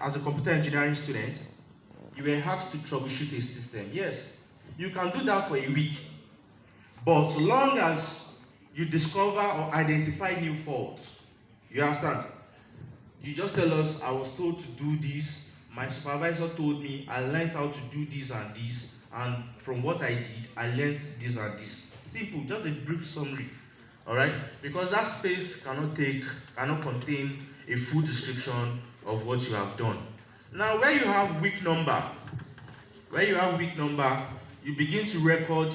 as a computer engineering student, you were asked to troubleshoot a system. Yes, you can do that for a week. But so long as you discover or identify new faults, you understand? You just tell us, I was told to do this, my supervisor told me, I learned how to do this and this, and from what I did, I learned this and this. Simple, just a brief summary. Alright? Because that space cannot contain a full description of what you have done. Now, where you have week number, you begin to record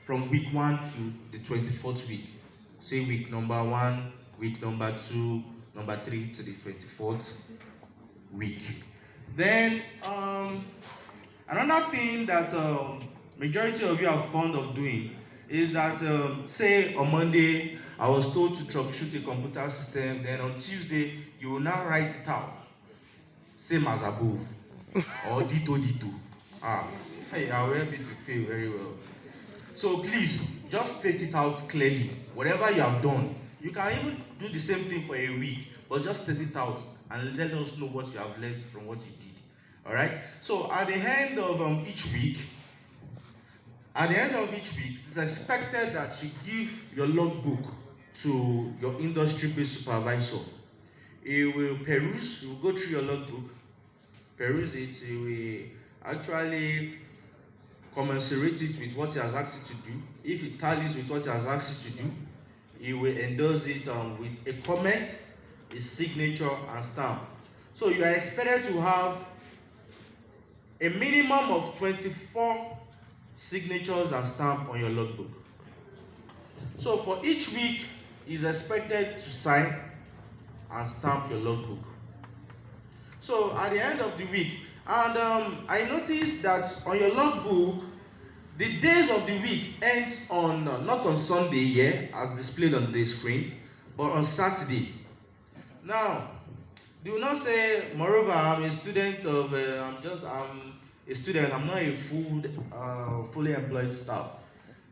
from week 1 to the 24th week. Say week number 1, week number 2, number 3 to the 24th week. Then another thing that majority of you are fond of doing is that say on Monday I was told to troubleshoot a computer system, then on Tuesday you will now write it out, same as above, or ditto. Hey, I will help you to feel very well. So please, just state it out clearly. Whatever you have done, you can even do the same thing for a week, but just state it out and let us know what you have learned from what you did. All right? So at the end of each week, it is expected that you give your logbook to your industry-based supervisor. He will peruse, he will go through your logbook, peruse it, he will actually commensurate it with what he has asked you to do. If it tallies with what he has asked you to do, he will endorse it with a comment, a signature, and stamp. So you are expected to have a minimum of 24 signatures and stamp on your logbook. So for each week, is expected to sign and stamp your logbook. So at the end of the week, and I noticed that on your logbook, the days of the week ends on not on Sunday as displayed on the screen, but on Saturday. Now, do not say, moreover, I'm a student of, I'm a student, I'm not a fully employed staff.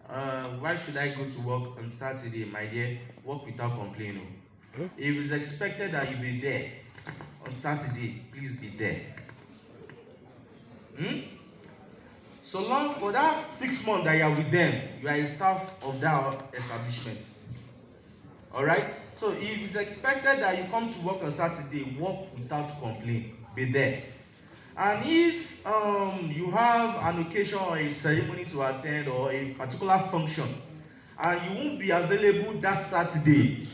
Why should I go to work on Saturday, my dear? Work without complaining. If it's expected that you be there on Saturday, please be there. So long for that 6 months that you are with them, you are a staff of that establishment. Alright? So if it's expected that you come to work on Saturday, work without complaint. Be there. And if you have an occasion or a ceremony to attend or a particular function, and you won't be available that Saturday,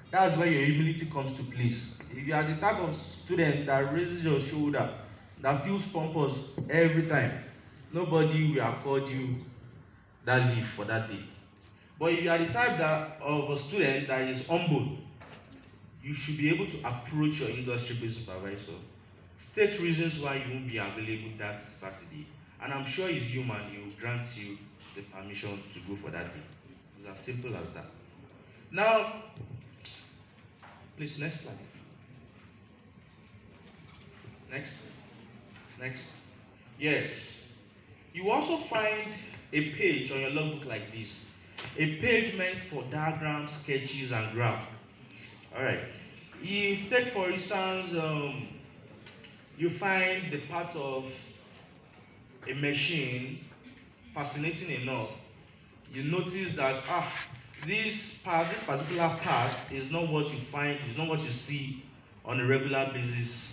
that's where your humility comes to place. If you are the type of student that raises your shoulder, that feels pompous every time, nobody will accord you that leave for that day. But if you are the type of a student that is humble, you should be able to approach your industry-based supervisor, state reasons why you won't be available that Saturday, and I'm sure he's human, he will grant you the permission to go for that day. It's as simple as that. Now, please, next slide. Next. Yes. You also find a page on your logbook like this. A page meant for diagrams, sketches, and graphs. Alright. If take for instance, you find the part of a machine fascinating enough, you notice that this particular part is not what you find, is not what you see on a regular basis,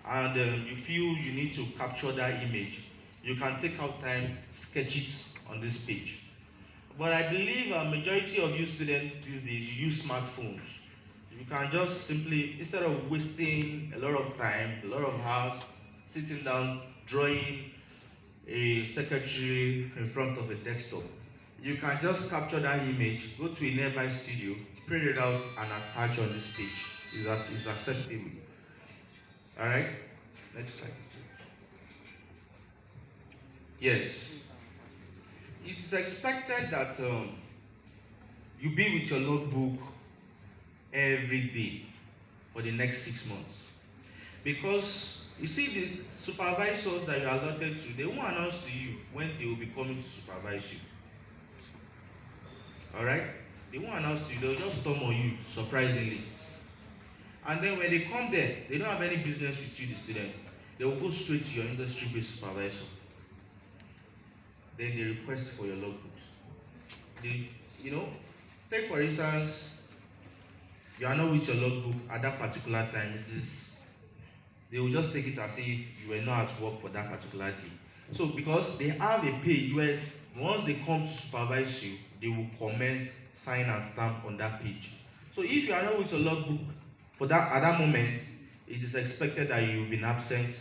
and you feel you need to capture that image. You can take out time, sketch it on this page. But I believe a majority of you students these days, you use smartphones. You can just simply, instead of wasting a lot of time, a lot of hours, sitting down, drawing a secretary in front of a desktop, you can just capture that image, go to a nearby studio, print it out, and attach on this page. It's acceptable. Alright? Next slide. Yes. It is expected that you be with your notebook every day for the next 6 months. Because you see, the supervisors that you are allotted to, they won't announce to you when they will be coming to supervise you. Alright? They won't announce to you, they'll just storm on you, surprisingly. And then when they come there, they don't have any business with you, the student. They will go straight to your industry-based supervisor. Then they request for your logbooks. They, take for instance, you are not with your logbook at that particular time. They will just take it as if you were not at work for that particular day. So because they have a page where once they come to supervise you, they will comment, sign and stamp on that page. So if you are not with your logbook at that moment, it is expected that you've been absent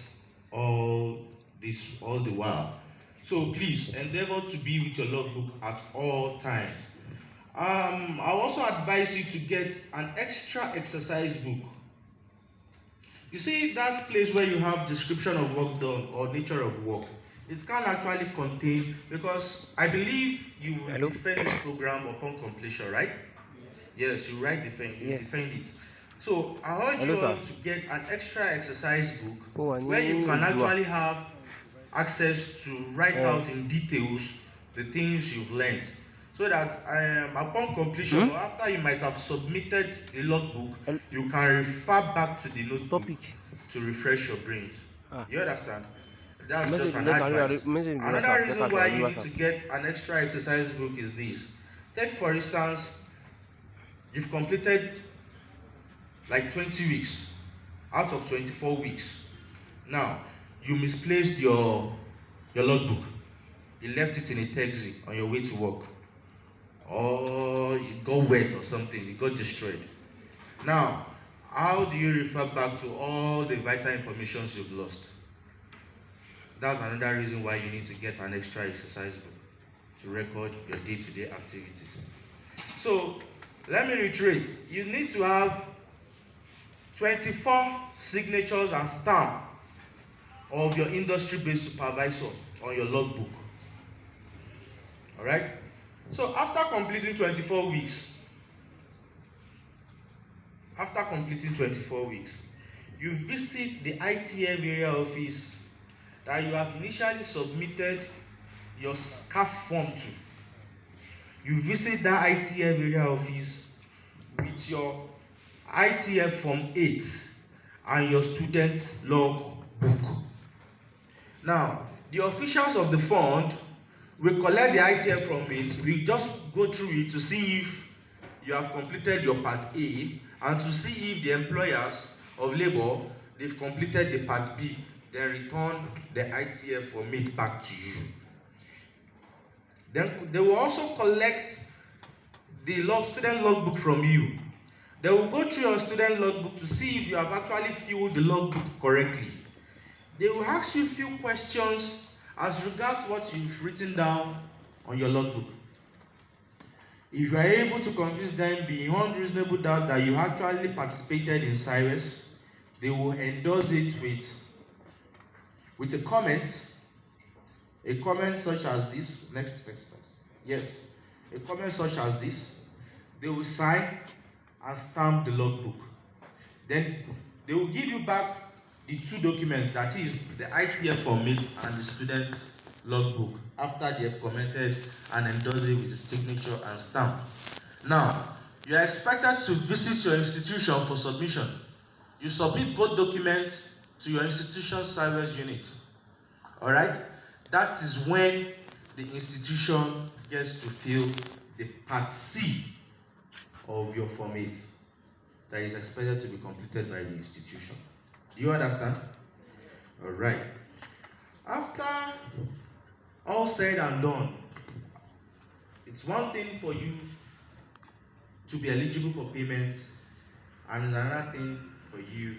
all the while. So please endeavor to be with your logbook at all times. I also advise you to get an extra exercise book. You see that place where you have description of work done or nature of work, it can actually contain, because I believe you will defend this program upon completion, right? Yes, you defend it. So I urge you all to get an extra exercise book where you can actually have access to write out in details the things you've learned, so that upon completion or after you might have submitted the logbook, you can refer back to the notebook to refresh your brains. You understand? That's just an advice. Another reason why you need to get an extra exercise book is this. Take for instance, you've completed like 20 weeks out of 24 weeks. Now, you misplaced your logbook. You left it in a taxi on your way to work. Or it got wet or something, it got destroyed. Now, how do you refer back to all the vital information you've lost? That's another reason why you need to get an extra exercise book to record your day-to-day activities. So, let me reiterate. You need to have 24 signatures and stamp of your industry-based supervisor on your logbook. Alright? So after completing 24 weeks, you visit the ITF area office that you have initially submitted your SCAF form to. You visit that ITF area office with your ITF Form 8 and your student log book. Now, the officials of the fund will collect the ITF Form 8. We just go through it to see if you have completed your Part A and to see if the employers of labor, they've completed the Part B, then return the ITF Form 8 back to you. Then they will also collect the student logbook from you. They will go through your student logbook to see if you have actually filled the logbook correctly. They will ask you a few questions as regards what you've written down on your logbook. If you are able to convince them beyond reasonable doubt that you actually participated in SIWES, they will endorse it with a comment such as this. Next. Yes, a comment such as this. They will sign and stamp the logbook. Then they will give you back the two documents, that is the IPF Form 8 and the student logbook, after they have commented and endorsed it with a signature and stamp. Now, you are expected to visit your institution for submission. You submit both documents to your institution's SIWES unit. Alright? That is when the institution gets to fill the Part C of your Form 8 that is expected to be completed by the institution. Do you understand? Alright. After all said and done, it's one thing for you to be eligible for payment, and it's another thing for you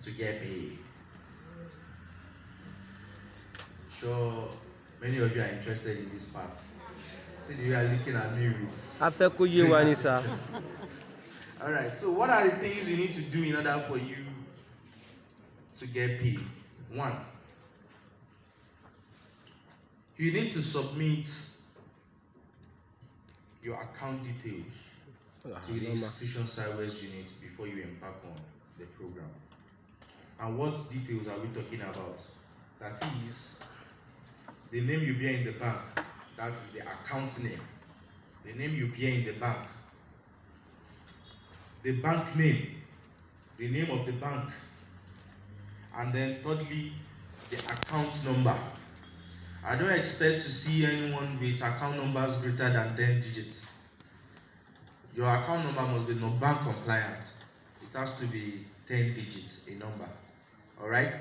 to get paid. So many of you are interested in this part. So you are looking at me with. Alright, so what are the things you need to do in order for you to get paid? 1, you need to submit your account details to the institution SIWES unit before you embark on the program. And what details are we talking about? That is the name you bear in the bank. That is the account name. The name you bear in the bank. The bank name. the name of the bank, and then thirdly, the account number. I don't expect to see anyone with account numbers greater than 10 digits. Your account number must be non-bank compliant. It has to be 10 digits, a number. Alright?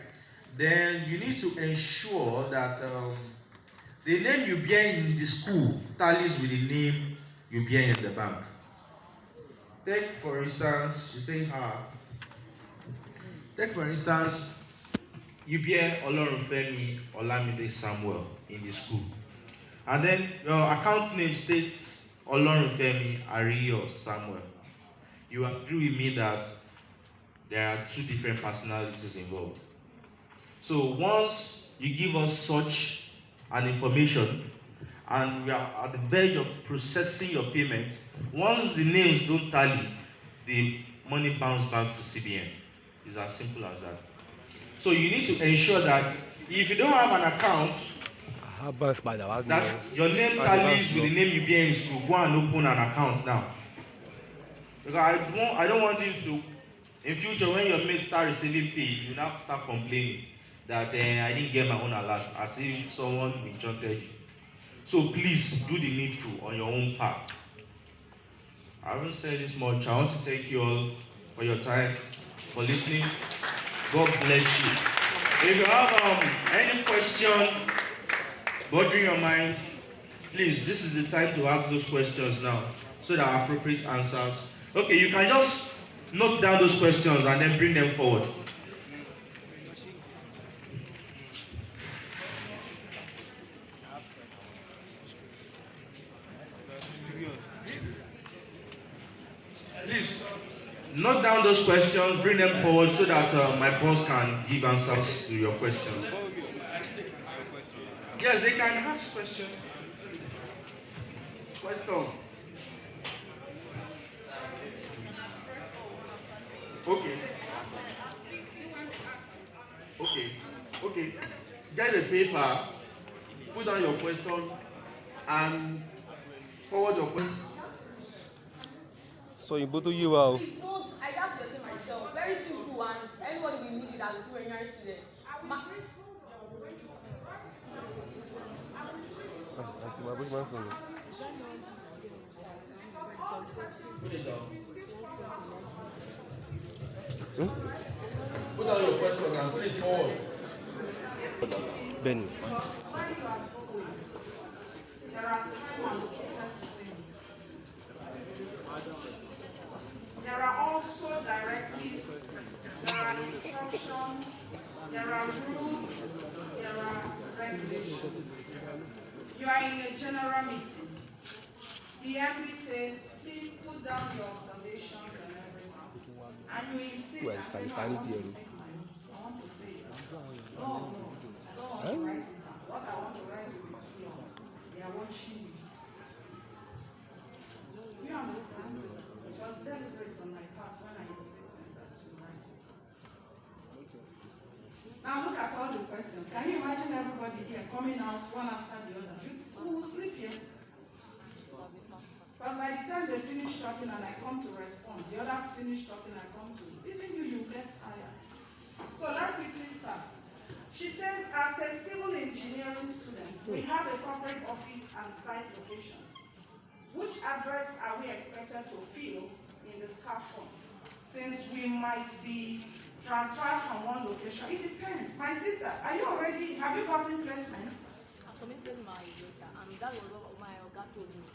Then you need to ensure that the name you bear in the school tallies with the name you bear in the bank. Take for instance, you bear Olorunfemi Olamide Samuel in the school. And then your account name states Olorunfemi Ariyo Samuel. You agree with me that there are two different personalities involved. So once you give us such an information, and we are at the verge of processing your payment, once the names don't tally, the money bounces back to CBN. It's as simple as that. So you need to ensure that if you don't have an account that your name tallies with the name you bear in school, go and open an account now. Because I don't want you to, in future, when your mates start receiving pay, you now start complaining that I didn't get my own alert, as if someone instructed you. So please do the needful on your own part. I haven't said this much. I want to thank you all for your time, for listening. God bless you. If you have any question bothering your mind, please, this is the time to ask those questions now, so that are appropriate answers. Okay, you can just note down those questions and then bring them forward. Please note down those questions, bring them forward so that my boss can give answers to your questions. Yes, they can ask questions. Question. Okay. Get a paper, put down your question, and forward your question. So you go to you out. It's not, I have to explain myself. Very simple, and anybody will need it as a superior student. Put down your question and put it forward. Benny. There are time allocated to things. There are also directives, there are instructions, there are rules, there are regulations. You are in a general meeting. The MP says, please put down your observations and everything. And you insist Where's that I want to say it. No, I don't want to write it down. What I want to write is it's here. They are watching me. Do you understand? It was deliberate on my part when I insisted that you write it. Now look at all the questions. Can you imagine everybody here coming out one after the other? Who will sleep here? But by the time they finish talking and I come to respond, the others finish talking and I come to it. Even you get tired. So let's quickly start. She says, as a civil engineering student, we have a corporate office and site locations. Which address are we expected to fill in the staff form? Since we might be transferred from one location, it depends. My sister, have you gotten placement? I submitted my data, and that was what my Oga told me.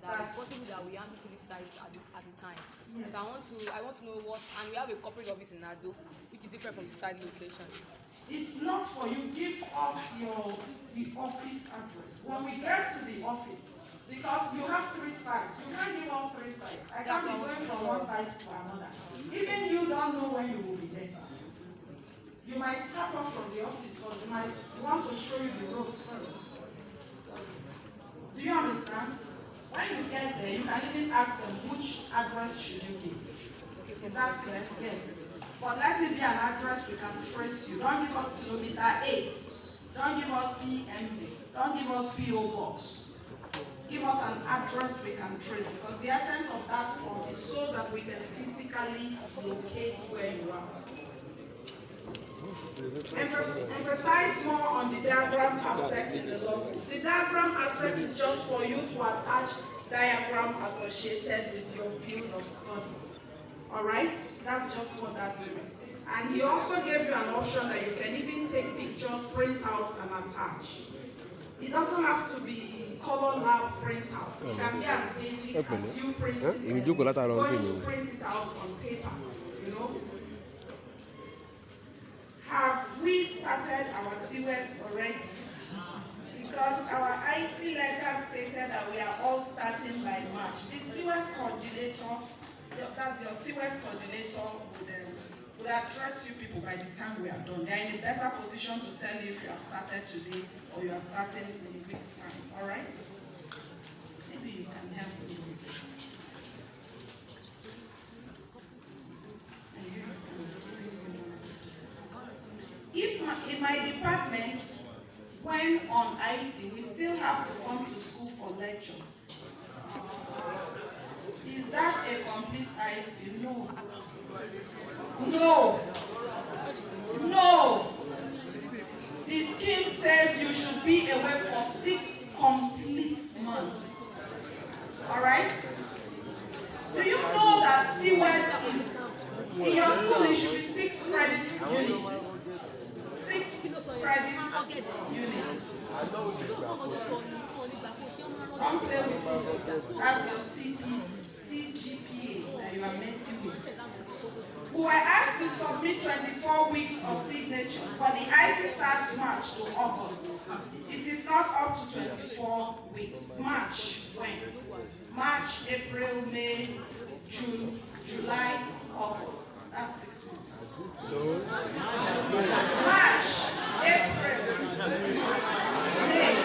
That it's possible that we handle 3 sites at the time. Yes. So I want to know what, and we have a corporate office in Ado, which is different from the site location. It's not for you. Give us the office address. When we get to the office, because you have 3 sites, you can't give us 3 sites. I can't be going from one site to another. Even you don't know when you will be there. You might start off from the office, but you might want to show you the ropes first. Do you understand? When you get there, you can even ask them which address should you give. Is that clear? Yes. But let it be an address we can trace you. Don't give us kilometer 8. Don't give us PMD. Don't give us PO box. give us an address we can trace, because the essence of that form is so that we can physically locate where you are. Emphasize more on the diagram aspect in the logbook. The diagram aspect is just for you to attach diagram associated with your field of study. Alright? That's just what that is. And he also gave you an option that you can even take pictures, print out, and attach. It doesn't have to be color lab printout. It can be as basic as you print it. Going to print it out on paper, you know. Have we started our SIWES already? Because our IT letter stated that we are all starting by March. The SIWES coordinator, that's your SIWES coordinator, would address you people by the time we are done. They are in a better position to tell you if you have started today or you are starting in a week's time. All right? Maybe you can help me with this. If in my department, when on IT, we still have to come to school for lectures. Is that a complete IT? No. No. No. The scheme says you should be away for 6 complete months. Alright? Do you know that SIWES is, in your school, it should be 6 credit units? 6 credit units. Don't play with you. That's your CGPA that you are messing with. We were asked to submit 24 weeks of signature, but the IT starts March to August. It is not up to 24 weeks. March, when? March, April, May, June, July, August. That's 6 months. No. March, April, May.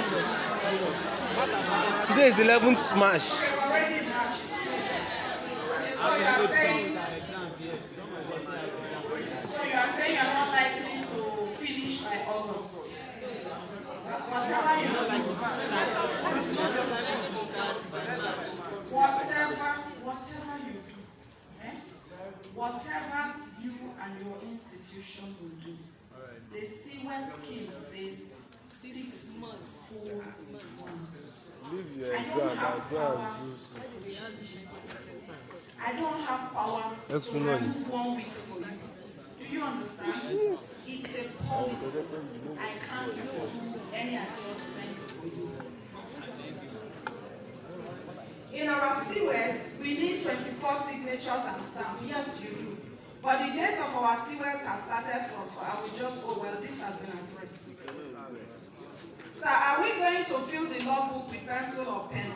Today is 11th March. Already March. So you are saying you're not likely to finish by August. Whatever you do, whatever you and your institution will do, the SIWES scheme says 6 months, 4 months. Leave your exam and go and do so. I don't have power to remove 1 week for you. Do you understand? Yes. It's a policy. I can't do any adjustment for you. In our SIWES, we need 24 signatures and stamp. Yes, you do. But the date of our SIWES has started from, so I will just go, well, this has been addressed. So are we going to fill the logbook with pencil or pen?